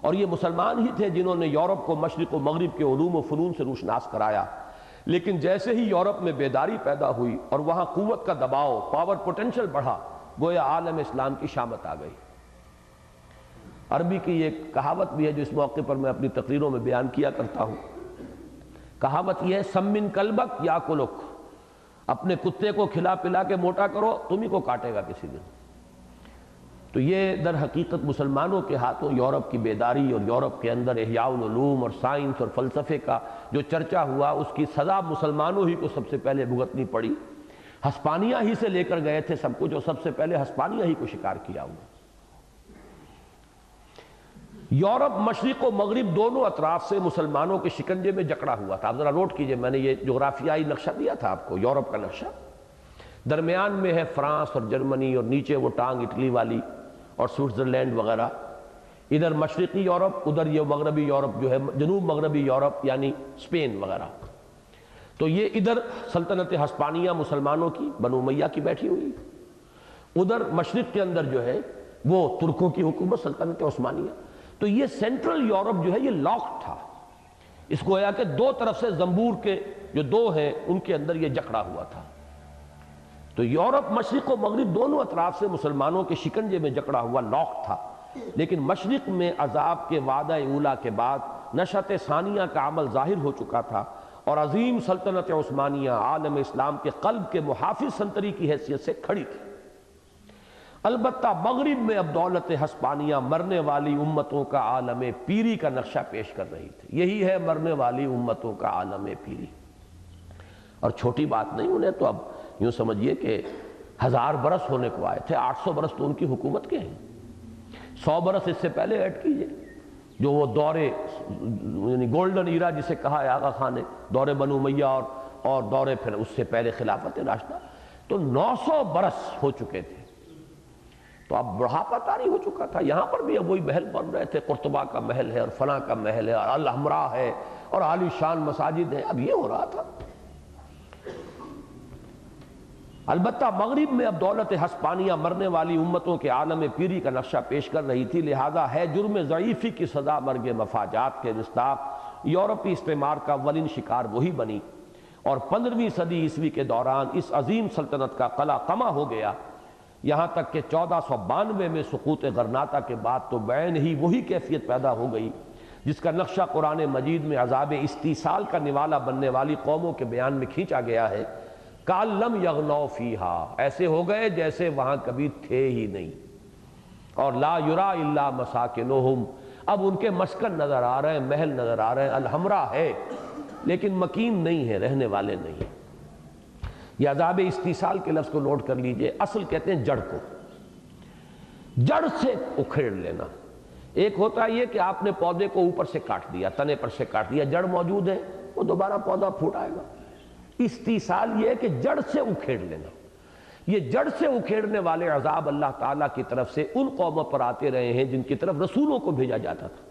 اور یہ مسلمان ہی تھے جنہوں نے یورپ کو مشرق و مغرب کے علوم و فنون سے روشناس کرایا۔ لیکن جیسے ہی یورپ میں بیداری پیدا ہوئی اور وہاں قوت کا دباؤ، پاور پوٹینشل بڑھا، گویا عالم اسلام کی شامت آ گئی۔ عربی کی ایک کہاوت بھی ہے جو اس موقع پر میں اپنی تقریروں میں بیان کیا کرتا ہوں۔ کہاوت یہ ہے، سمن کلبک یا کلک، اپنے کتے کو کھلا پلا کے موٹا کرو، تمہیں کو کاٹے گا کسی دن۔ تو یہ در حقیقت مسلمانوں کے ہاتھوں یورپ کی بیداری اور یورپ کے اندر احیاء العلوم اور سائنس اور فلسفے کا جو چرچا ہوا، اس کی سزا مسلمانوں ہی کو سب سے پہلے بھگتنی پڑی۔ ہسپانیہ ہی سے لے کر گئے تھے سب کچھ، اور سب سے پہلے ہسپانیہ ہی کو شکار کیا ہوا۔ یورپ مشرق و مغرب دونوں اطراف سے مسلمانوں کے شکنجے میں جکڑا ہوا تھا۔ آپ ذرا نوٹ کیجئے، میں نے یہ جغرافیائی نقشہ دیا تھا آپ کو، یورپ کا نقشہ۔ درمیان میں ہے فرانس اور جرمنی، اور نیچے وہ ٹانگ اٹلی والی اور سوئٹزرلینڈ وغیرہ۔ ادھر مشرقی یورپ، ادھر یہ مغربی یورپ جو ہے، جنوب مغربی یورپ یعنی اسپین وغیرہ۔ تو یہ ادھر سلطنت ہسپانیہ مسلمانوں کی، بنو امیہ کی بیٹھی ہوئی، ادھر مشرق کے اندر جو ہے وہ ترکوں کی حکومت، سلطنت عثمانیہ۔ تو یہ سینٹرل یورپ جو ہے یہ لاک تھا، اس کو گویا کہ دو طرف سے زنبور کے جو دو ہیں ان کے اندر یہ جکڑا ہوا تھا۔ تو یورپ مشرق و مغرب دونوں اطراف سے مسلمانوں کے شکنجے میں جکڑا ہوا لاک تھا، لیکن مشرق میں عذاب کے وعدہ اولا کے بعد نشأت ثانیہ کا عمل ظاہر ہو چکا تھا، اور عظیم سلطنت عثمانیہ عالم اسلام کے قلب کے محافظ سنتری کی حیثیت سے کھڑی تھی۔ البتہ مغرب میں اب دولت ہسپانیہ مرنے والی امتوں کا عالم پیری کا نقشہ پیش کر رہی تھی۔ یہی ہے مرنے والی امتوں کا عالم پیری، اور چھوٹی بات نہیں، انہیں تو اب یوں سمجھیے کہ 1000 برس ہونے کو آئے تھے، 800 برس تو ان کی حکومت کے ہیں، 100 برس اس سے پہلے ایڈ کیجئے، جو وہ دورے یعنی گولڈن ایرا جسے کہا ہے آغا خان نے، دور بنو امیہ اور دورے پھر اس سے پہلے خلافت راشدہ، تو 900 برس ہو چکے تھے۔ تو اب بڑھاپا طاری ہو چکا تھا۔ یہاں پر بھی اب وہی محل بن رہے تھے، قرطبہ کا محل ہے اور فلاں کا محل ہے اور الحمراء ہے اور عالی شان مساجد ہیں، اب یہ ہو رہا تھا۔ البتہ مغرب میں اب دولت ہسپانیہ مرنے والی امتوں کے عالم پیری کا نقشہ پیش کر رہی تھی، لہذا ہے جرم ضعیفی کی سزا مرگ مفاجات کے مصداق یورپی استعمار کا اولین شکار وہی بنی، اور 15ویں صدی عیسوی کے دوران اس عظیم سلطنت کا قلع قمع ہو گیا، یہاں تک کہ 1492 میں سقوط غرناطہ کے بعد تو بعین ہی وہی کیفیت پیدا ہو گئی جس کا نقشہ قرآن مجید میں عذاب استیصال کا نوالا بننے والی قوموں کے بیان میں کھینچا گیا ہے۔ کَأَن لَّمْ يَغْنَوْا فِيهَا، ایسے ہو گئے جیسے وہاں کبھی تھے ہی نہیں، اور لا یُرَىٰ إِلَّا مَسَاکِنُهُمْ، اب ان کے مسکن نظر آ رہے ہیں، محل نظر آ رہے ہیں، الحمراء ہے لیکن مکین نہیں ہے، رہنے والے نہیں ہیں۔ یہ عذاب استیصال کے لفظ کو نوٹ کر لیجئے، اصل کہتے ہیں جڑ کو، جڑ سے اکھیڑ لینا۔ ایک ہوتا ہے یہ کہ آپ نے پودے کو اوپر سے کاٹ دیا، تنے پر سے کاٹ دیا، جڑ موجود ہے، وہ دوبارہ پودا پھوٹ آئے گا۔ استیصال یہ ہے کہ جڑ سے اکھیڑ لینا۔ یہ جڑ سے اکھیڑنے والے عذاب اللہ تعالیٰ کی طرف سے ان قوموں پر آتے رہے ہیں جن کی طرف رسولوں کو بھیجا جاتا تھا۔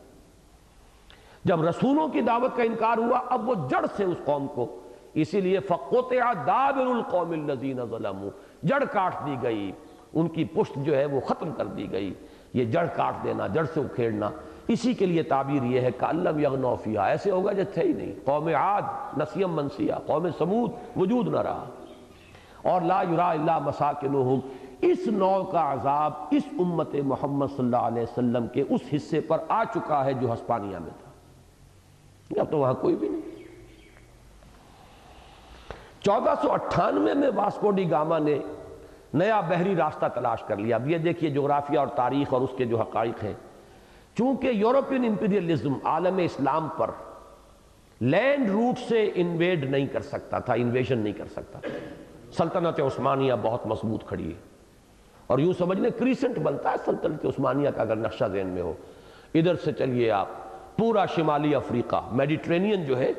جب رسولوں کی دعوت کا انکار ہوا، اب وہ جڑ سے اس قوم کو، اسی لیے فَقُطِعَ دَابِرُ الْقَوْمِ الَّذِينَ ظَلَمُوا، جڑ کاٹ دی گئی، ان کی پشت جو ہے وہ ختم کر دی گئی۔ یہ جڑ کاٹ دینا، جڑ سے اکھیڑنا، اسی کے لیے تعبیر یہ ہے کَأَن لَّمْ يَغْنَوْا فِيهَا، ایسے ہوگا جو تھے ہی نہیں۔ قوم عاد نسیم منسیہ، قوم سمود وجود نہ رہا، اور لا یُرَىٰ إِلَّا مَسَاکِنُهُمْ، اس نوع کا عذاب اس امت محمد صلی اللہ علیہ وسلم کے اس حصے پر آ چکا ہے جو ہسپانیہ میں تھا، اب تو وہاں کوئی بھی نہیں۔ 1498 میں واسکو ڈی گاما نے نیا بحری راستہ تلاش کر لیا۔ اب یہ دیکھیے جغرافیہ اور تاریخ اور اس کے جو حقائق ہیں، چونکہ یورپین امپیریلزم عالم اسلام پر لینڈ روٹ سے انویڈ نہیں کر سکتا تھا، انویژن نہیں کر سکتا تھا۔ سلطنت عثمانیہ بہت مضبوط کھڑی ہے، اور یوں سمجھ لیں کریسنٹ بنتا ہے سلطنت عثمانیہ کا اگر نقشہ ذہن میں ہو۔ ادھر سے چلیے آپ پورا شمالی افریقہ، میڈیٹرینین جو ہے،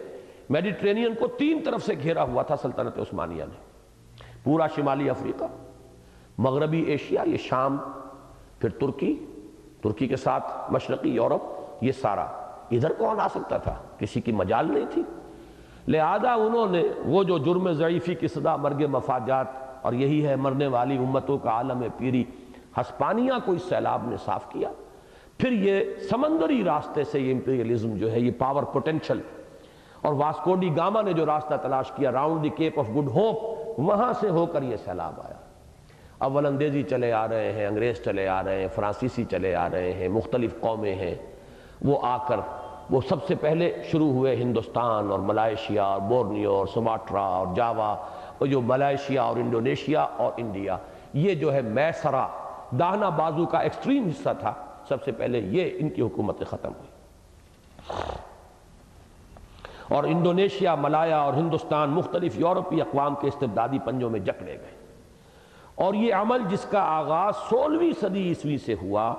میڈیٹرینین کو 3 طرف سے گھیرا ہوا تھا سلطنت عثمانیہ نے۔ پورا شمالی افریقہ، مغربی ایشیا، یہ شام، پھر ترکی کے ساتھ مشرقی یورپ، یہ سارا، ادھر کون آ سکتا تھا؟ کسی کی مجال نہیں تھی۔ لہذا انہوں نے وہ جو جرم ضعیفی کی سزا مرگ مفاجات، اور یہی ہے مرنے والی امتوں کا عالم پیری، ہسپانیہ کو اس سیلاب نے صاف کیا۔ پھر یہ سمندری راستے سے یہ امپیریلزم جو ہے یہ پاور پوٹینشل، اور واسکو ڈی گاما نے جو راستہ تلاش کیا round the Cape of Good Hope, وہاں سے ہو کر یہ سیلاب آیا۔ اول اندیزی چلے آ رہے ہیں، انگریز چلے آ رہے ہیں، فرانسیسی چلے آ رہے ہیں، مختلف قومیں ہیں، وہ آ کر وہ سب سے پہلے شروع ہوئے ہندوستان اور ملائیشیا اور بورنیو اور سماٹرا اور جاوا، اور جو ملائیشیا اور انڈونیشیا اور انڈیا، یہ جو ہے میسرا داہنا بازو کا ایکسٹریم حصہ تھا، سب سے پہلے یہ ان کی حکومتیں ختم ہوئی، اور انڈونیشیا، ملایا اور ہندوستان مختلف یورپی اقوام کے استبدادی پنجوں میں جکڑے گئے۔ اور یہ عمل جس کا آغاز 16ویں صدی عیسوی سے ہوا،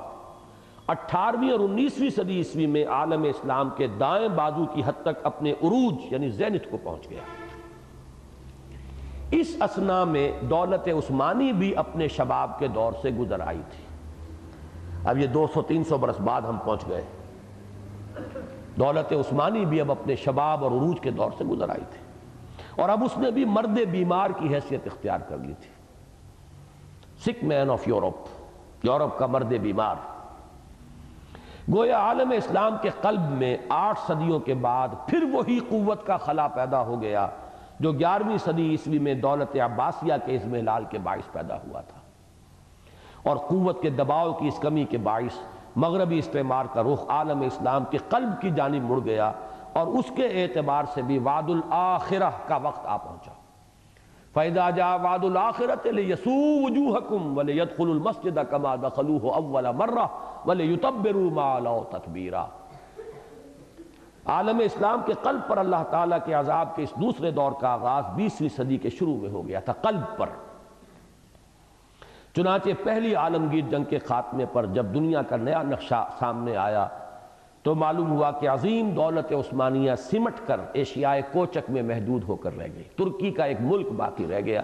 18ویں اور 19ویں صدی عیسوی میں عالم اسلام کے دائیں بازو کی حد تک اپنے عروج یعنی زینت کو پہنچ گیا۔ اس اثنا میں دولت عثمانی بھی اپنے شباب کے دور سے گزر آئی تھی۔ اب یہ 200-300 برس بعد ہم پہنچ گئے، دولت عثمانی بھی اب اپنے شباب اور عروج کے دور سے گزر آئی تھی، اور اب اس نے بھی مرد بیمار کی حیثیت اختیار کر لی تھی، سک مین آف یورپ، یورپ کا مرد بیمار۔ گویا عالم اسلام کے قلب میں 8 صدیوں کے بعد پھر وہی قوت کا خلا پیدا ہو گیا جو 11ویں صدی عیسوی میں دولت عباسیہ کے اضمحلال کے باعث پیدا ہوا تھا، اور قوت کے دباؤ کی اس کمی کے باعث مغربی استعمار کا رخ عالم اسلام کے قلب کی جانب مڑ گیا، اور اس کے اعتبار سے بھی وعد الآخرہ کا وقت آ پہنچا۔ فَإِذَا جَاءَ وَعْدُ الْآخِرَةِ لِيَسُوءُ وُجُوهَكُمْ وَلِيَدْخُلُوا الْمَسْجِدَ كَمَا دَخَلُوهُ أَوَّلَ مَرَّةٍ وَلِيُتَبِّرُوا مَا عَلَوْا تَتْبِيرًا۔ عالم اسلام کے قلب پر اللہ تعالیٰ کے عذاب کے اس دوسرے دور کا آغاز 20ویں صدی کے شروع میں ہو گیا تھا، قلب پر۔ چنانچہ پہلی عالمگیر جنگ کے خاتمے پر جب دنیا کا نیا نقشہ سامنے آیا تو معلوم ہوا کہ عظیم دولت عثمانیہ سمٹ کر ایشیائے کوچک میں محدود ہو کر رہ گئی۔ ترکی کا ایک ملک باقی رہ گیا،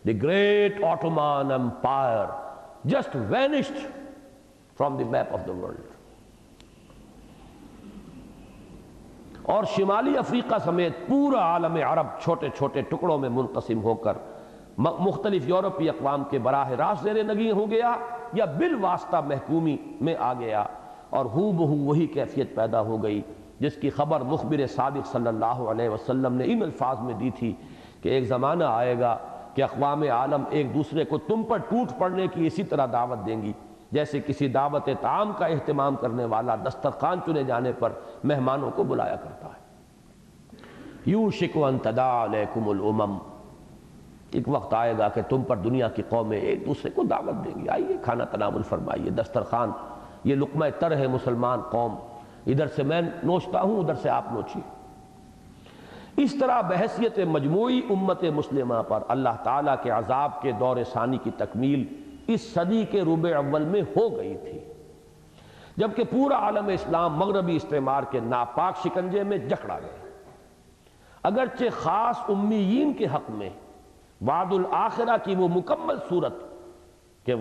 the great Ottoman empire just vanished from the map of the world. اور شمالی افریقہ سمیت پورا عالم عرب چھوٹے چھوٹے ٹکڑوں میں منقسم ہو کر مختلف یورپی اقوام کے براہ راست زیر نگین ہو گیا یا بالواسطہ محکومی میں آ گیا، اور ہو بہو وہی کیفیت پیدا ہو گئی جس کی خبر مخبر صادق صلی اللہ علیہ وسلم نے ان الفاظ میں دی تھی کہ ایک زمانہ آئے گا کہ اقوام عالم ایک دوسرے کو تم پر ٹوٹ پڑنے کی اسی طرح دعوت دیں گی جیسے کسی دعوت طعام کا اہتمام کرنے والا دسترخوان چنے جانے پر مہمانوں کو بلایا کرتا ہے۔ یوشک ان تداعی علیکم الامم، ایک وقت آئے گا کہ تم پر دنیا کی قومیں ایک دوسرے کو دعوت دیں گی، آئیے کھانا تناول فرمائیے، دسترخوان یہ لقمہ تر ہے مسلمان قوم، ادھر سے میں نوچتا ہوں ادھر سے آپ نوچیے۔ اس طرح بحیثیت مجموعی امت مسلمہ پر اللہ تعالیٰ کے عذاب کے دور ثانی کی تکمیل اس صدی کے ربع اول میں ہو گئی تھی، جبکہ پورا عالم اسلام مغربی استعمار کے ناپاک شکنجے میں جکڑا گیا۔ اگرچہ خاص امیین کے حق میں وعد الآخرہ کی وہ مکمل صورت کہ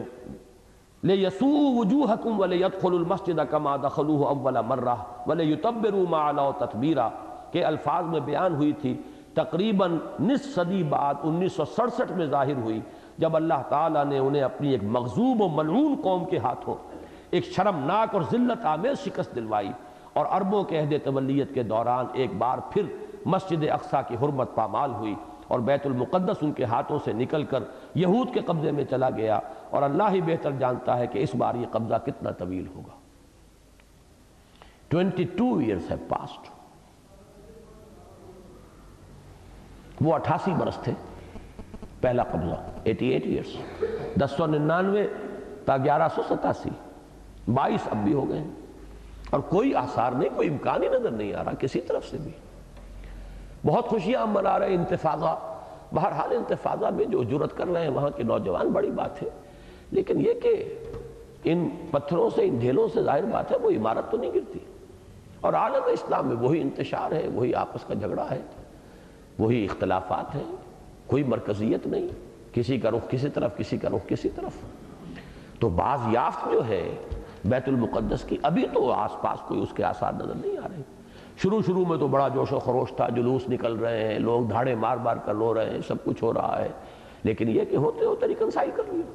لِيَسُوءُ وُجُوهَكُمْ وَلِيَدْخُلُوا الْمَسْجِدَ كَمَا دَخَلُوهُ أَوَّلَ مَرَّةٍ وَلِيُتَبِّرُوا مَا عَلَوْا تَتْبِيرًا کے الفاظ میں بیان ہوئی تھی، تقریباً نصف صدی بعد 1967 میں ظاہر ہوئی جب اللہ تعالیٰ نے انہیں اپنی ایک مغضوب و ملعون قوم کے ہاتھوں ایک شرمناک اور ذلت آمیز شکست دلوائی، اور عربوں کے عہد تولیت کے دوران ایک بار پھر مسجد اقصیٰ کی حرمت پامال ہوئی، اور بیت المقدس ان کے ہاتھوں سے نکل کر یہود کے قبضے میں چلا گیا، اور اللہ ہی بہتر جانتا ہے کہ اس بار یہ قبضہ کتنا طویل ہوگا۔ 22 years have passed۔ وہ 88 برس تھے پہلا قبضہ، 88 years، 1099 تا 1187، 22 اب بھی ہو گئے، اور کوئی آثار نہیں، کوئی امکان ہی نظر نہیں آ رہا کسی طرف سے بھی۔ بہت خوشیاں ہم منا رہے ہیں انتفاضہ، بہرحال انتفاضہ میں جو جرت کر رہے ہیں وہاں کے نوجوان بڑی بات ہے، لیکن یہ کہ ان پتھروں سے ان ڈھیلوں سے ظاہر بات ہے وہ عمارت تو نہیں گرتی، اور عالم اسلام میں وہی انتشار ہے، وہی آپس کا جھگڑا ہے، وہی اختلافات ہیں، کوئی مرکزیت نہیں، کسی کا رخ کسی طرف، کسی کا رخ کسی طرف۔ تو باز یافت جو ہے بیت المقدس کی ابھی تو آس پاس کوئی اس کے آثار نظر نہیں آ رہے۔ شروع میں تو بڑا جوش و خروش تھا، جلوس نکل رہے ہیں، لوگ دھاڑے مار مار کر رو رہے ہیں، سب کچھ ہو رہا ہے، لیکن یہ کہ ہوتے ریکنسائل کر لیا۔